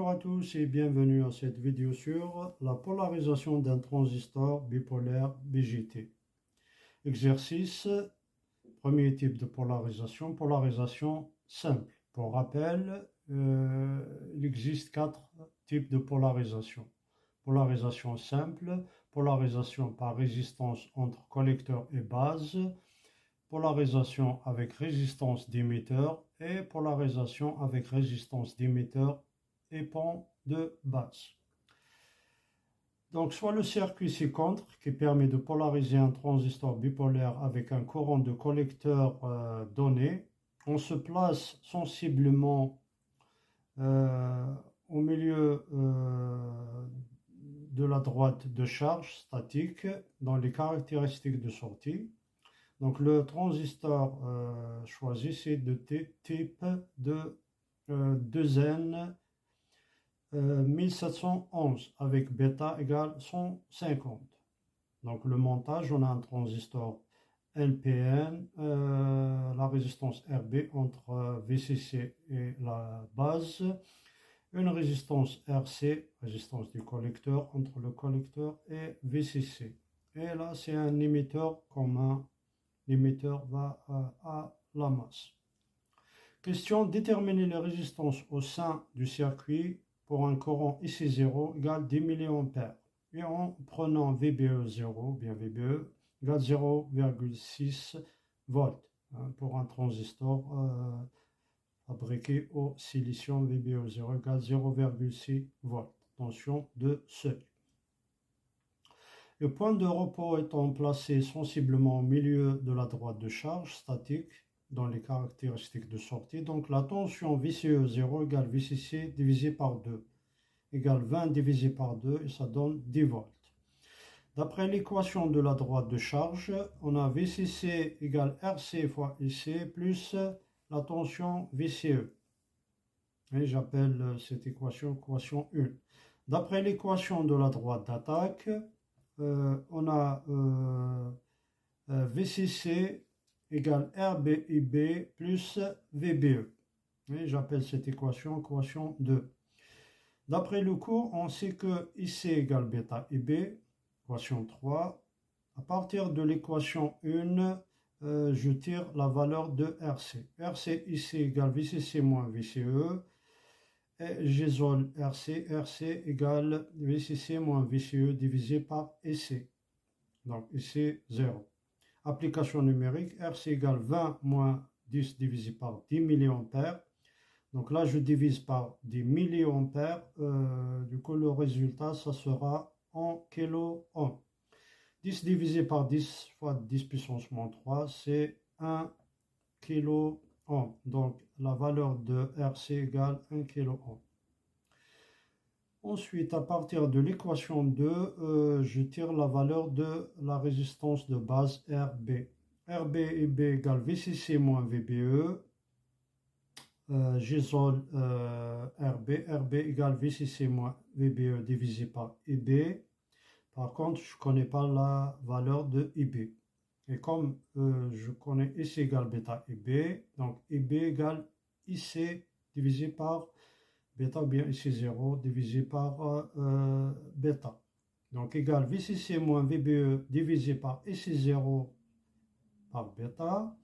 Bonjour à tous et bienvenue à cette vidéo sur la polarisation d'un transistor bipolaire BJT. Exercice, premier type de polarisation, polarisation simple. Pour rappel, il existe 4 types de polarisation. Polarisation simple, polarisation par résistance entre collecteur et base, polarisation avec résistance d'émetteur et polarisation avec résistance d'émetteur et pont de base. Donc, soit le circuit ci-contre qui permet de polariser un transistor bipolaire avec un courant de collecteur donné. On se place sensiblement au milieu de la droite de charge statique dans les caractéristiques de sortie. Donc, le transistor choisi, c'est de type de 2N 1711 avec bêta égale 150. Donc le montage, on a un transistor NPN, la résistance RB entre VCC et la base, une résistance RC, résistance du collecteur, entre le collecteur et VCC. Et là, c'est un émetteur commun. L'émetteur va à la masse. Question, déterminer les résistances au sein du circuit pour un courant IC0 égale 10 mA. Et en prenant VBE0, bien VBE, égale 0,6 volts pour un transistor fabriqué au silicium. VBE0 égale 0,6 volts. Tension de seuil. Le point de repos étant placé sensiblement au milieu de la droite de charge statique dans les caractéristiques de sortie. Donc la tension VCE0 égale VCC divisé par 2 égale 20 divisé par 2 et ça donne 10 volts. D'après l'équation de la droite de charge, on a VCC égale RC fois IC plus la tension VCE. Et j'appelle cette équation 1. D'après l'équation de la droite d'attaque, on a VCC égale RBIB plus VBE. Et j'appelle cette équation 2. D'après le cours, on sait que IC égale bêta IB, équation 3. À partir de l'équation 1, je tire la valeur de RC. RC IC égale VCC moins VCE. Et j'isole RC. RC égale VCC moins VCE divisé par IC. Donc IC 0. Application numérique, RC égale 20 moins 10 divisé par 10 mA. Donc là, je divise par 10 mA. Du coup, le résultat, ça sera en kilo-ohm. 10 divisé par 10 fois 10 puissance moins 3, c'est 1 kilo-ohm. Donc, la valeur de RC égale 1 kilo-ohm. Ensuite, à partir de l'équation 2, je tire la valeur de la résistance de base RB. RB et B égale VCC moins VBE. J'isole RB. RB égale VCC moins VBE divisé par IB. Par contre, je ne connais pas la valeur de IB. Et comme je connais IC égale bêta IB, donc IB égale IC divisé par bêta ou bien IC0 divisé par bêta. Donc égale VCC moins VBE divisé par IC0 par bêta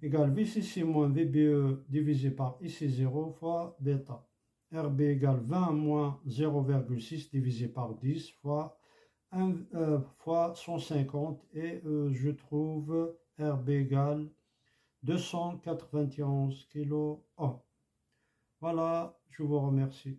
égale VCC moins VBE divisé par IC0 fois bêta. RB égale 20 moins 0,6 divisé par 10 fois 150 et je trouve RB égale 291 kilo ohm. Voilà, je vous remercie.